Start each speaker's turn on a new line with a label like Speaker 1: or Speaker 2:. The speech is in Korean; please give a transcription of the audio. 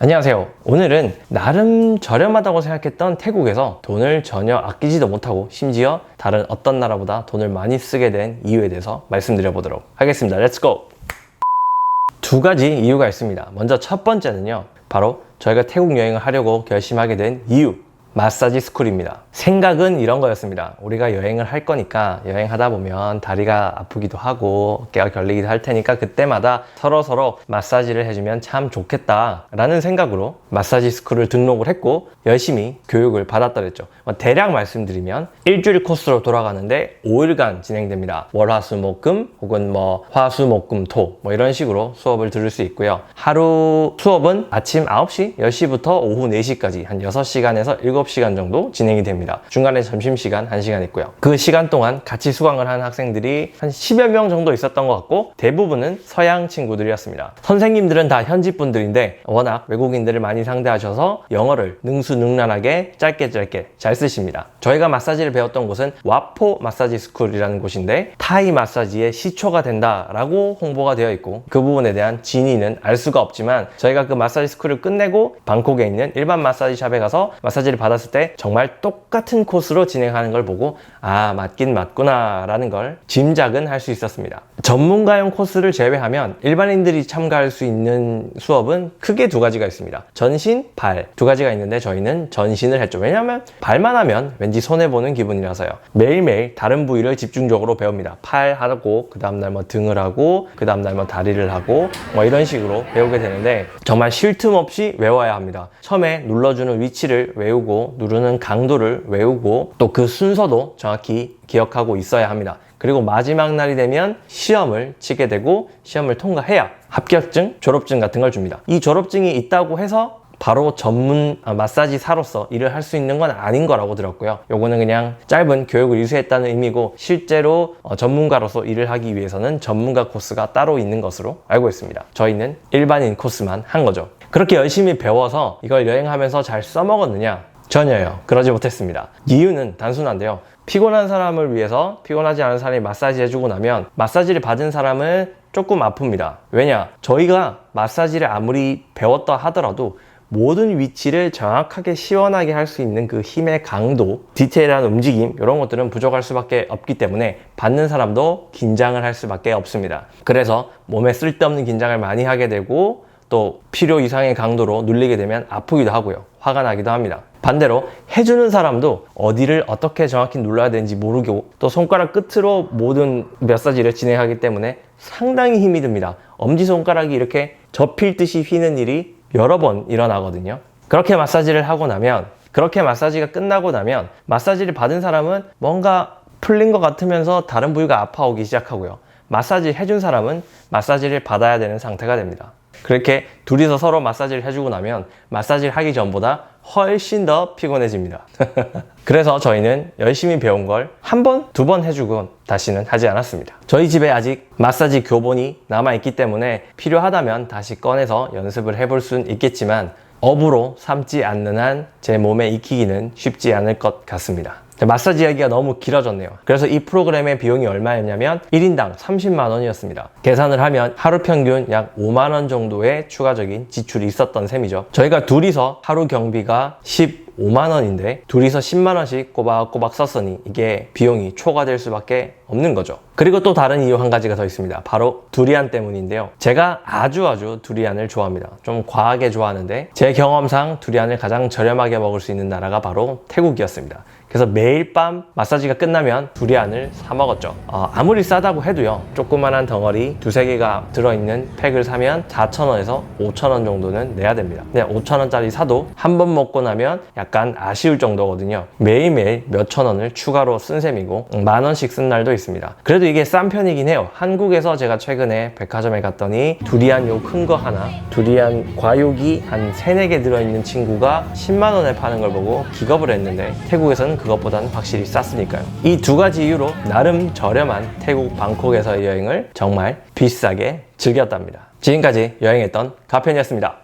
Speaker 1: 안녕하세요. 오늘은 나름 저렴하다고 생각했던 태국에서 돈을 전혀 아끼지도 못하고 심지어 다른 어떤 나라보다 돈을 많이 쓰게 된 이유에 대해서 말씀드려 보도록 하겠습니다. 렛츠고! 두 가지 이유가 있습니다. 먼저 첫 번째는요, 바로 저희가 태국 여행을 하려고 결심하게 된 이유, 마사지 스쿨입니다. 생각은 이런 거였습니다. 우리가 여행을 할 거니까 여행하다 보면 다리가 아프기도 하고 어깨가 결리기도 할 테니까 그때마다 서로 마사지를 해주면 참 좋겠다 라는 생각으로 마사지 스쿨을 등록을 했고 열심히 교육을 받았더랬죠. 대략 말씀드리면 일주일 코스로 돌아가는데 5일간 진행됩니다. 월화수목금 혹은 화수목금토 이런 식으로 수업을 들을 수 있고요. 하루 수업은 아침 9시, 10시부터 오후 4시까지 한 6시간에서 7시간 정도 진행이 됩니다. 중간에 점심시간 1시간 있고요. 그 시간 동안 같이 수강을 한 학생들이 한 10여 명 정도 있었던 것 같고 대부분은 서양 친구들이었습니다. 선생님들은 다 현지 분들인데 워낙 외국인들을 많이 상대하셔서 영어를 능수능란하게 짧게 잘 쓰십니다. 저희가 마사지를 배웠던 곳은 와포 마사지 스쿨이라는 곳인데 타이 마사지의 시초가 된다라고 홍보가 되어 있고 그 부분에 대한 진위는 알 수가 없지만 저희가 그 마사지 스쿨을 끝내고 방콕에 있는 일반 마사지 샵에 가서 마사지를 받았을 때 정말 똑같은 코스로 진행하는 걸 보고 맞긴 맞구나 라는 걸 짐작은 할 수 있었습니다. 전문가용 코스를 제외하면 일반인들이 참가할 수 있는 수업은 크게 두 가지가 있습니다. 전신, 발 두 가지가 있는데 저희는 전신을 했죠. 왜냐하면 발만 하면 왠지 손해보는 기분이라서요. 매일매일 다른 부위를 집중적으로 배웁니다. 팔 하고 그 다음날 등을 하고 그 다음날 다리를 하고 이런 식으로 배우게 되는데 정말 쉴 틈 없이 외워야 합니다. 처음에 눌러주는 위치를 외우고 누르는 강도를 외우고 또 그 순서도 정확히 기억하고 있어야 합니다. 그리고 마지막 날이 되면 시험을 치게 되고 시험을 통과해야 합격증, 졸업증 같은 걸 줍니다. 이 졸업증이 있다고 해서 바로 전문 마사지사로서 일을 할 수 있는 건 아닌 거라고 들었고요. 요거는 그냥 짧은 교육을 이수했다는 의미고 실제로 전문가로서 일을 하기 위해서는 전문가 코스가 따로 있는 것으로 알고 있습니다. 저희는 일반인 코스만 한 거죠. 그렇게 열심히 배워서 이걸 여행하면서 잘 써먹었느냐? 전혀요. 그러지 못했습니다. 이유는 단순한데요. 피곤한 사람을 위해서 피곤하지 않은 사람이 마사지 해주고 나면 마사지를 받은 사람은 조금 아픕니다. 왜냐? 저희가 마사지를 아무리 배웠다 하더라도 모든 위치를 정확하게 시원하게 할 수 있는 그 힘의 강도, 디테일한 움직임 이런 것들은 부족할 수밖에 없기 때문에 받는 사람도 긴장을 할 수밖에 없습니다. 그래서 몸에 쓸데없는 긴장을 많이 하게 되고 또 필요 이상의 강도로 눌리게 되면 아프기도 하고요. 화가 나기도 합니다. 반대로 해주는 사람도 어디를 어떻게 정확히 눌러야 되는지 모르고 또 손가락 끝으로 모든 마사지를 진행하기 때문에 상당히 힘이 듭니다. 엄지손가락이 이렇게 접힐 듯이 휘는 일이 여러 번 일어나거든요. 그렇게 마사지를 하고 나면 그렇게 마사지가 끝나고 나면 마사지를 받은 사람은 뭔가 풀린 것 같으면서 다른 부위가 아파오기 시작하고요. 마사지 해준 사람은 마사지를 받아야 되는 상태가 됩니다. 그렇게 둘이서 서로 마사지를 해주고 나면 마사지를 하기 전보다 훨씬 더 피곤해집니다. 그래서 저희는 열심히 배운 걸 한 번, 두 번 해주고 다시는 하지 않았습니다. 저희 집에 아직 마사지 교본이 남아있기 때문에 필요하다면 다시 꺼내서 연습을 해볼 수는 있겠지만 업으로 삼지 않는 한 제 몸에 익히기는 쉽지 않을 것 같습니다. 마사지 이야기가 너무 길어졌네요. 그래서 이 프로그램의 비용이 얼마였냐면 1인당 30만 원이었습니다. 계산을 하면 하루 평균 약 5만 원 정도의 추가적인 지출이 있었던 셈이죠. 저희가 둘이서 하루 경비가 15만 원인데 둘이서 10만 원씩 꼬박꼬박 썼으니 이게 비용이 초과될 수밖에 없는 거죠. 그리고 또 다른 이유 한 가지가 더 있습니다. 바로 두리안 때문인데요. 제가 아주 두리안을 좋아합니다. 좀 과하게 좋아하는데 제 경험상 두리안을 가장 저렴하게 먹을 수 있는 나라가 바로 태국이었습니다. 그래서 매일 밤 마사지가 끝나면 두리안을 사 먹었죠. 아무리 싸다고 해도요. 조그만한 덩어리 두세 개가 들어있는 팩을 사면 4,000원에서 5,000원 정도는 내야 됩니다. 근데 5,000원짜리 사도 한 번 먹고 나면 약간 아쉬울 정도거든요. 매일매일 몇천 원을 추가로 쓴 셈이고 10,000원씩 쓴 날도 있습니다. 그래도 이게 싼 편이긴 해요. 한국에서 제가 최근에 백화점에 갔더니 두리안 요 큰 거 하나, 두리안 과육이 한 3, 4개 들어있는 친구가 10만 원에 파는 걸 보고 기겁을 했는데 태국에서는 그것보다는 확실히 쌌으니까요. 이 두 가지 이유로 나름 저렴한 태국 방콕에서의 여행을 정말 비싸게 즐겼답니다. 지금까지 여행했던 가편이었습니다.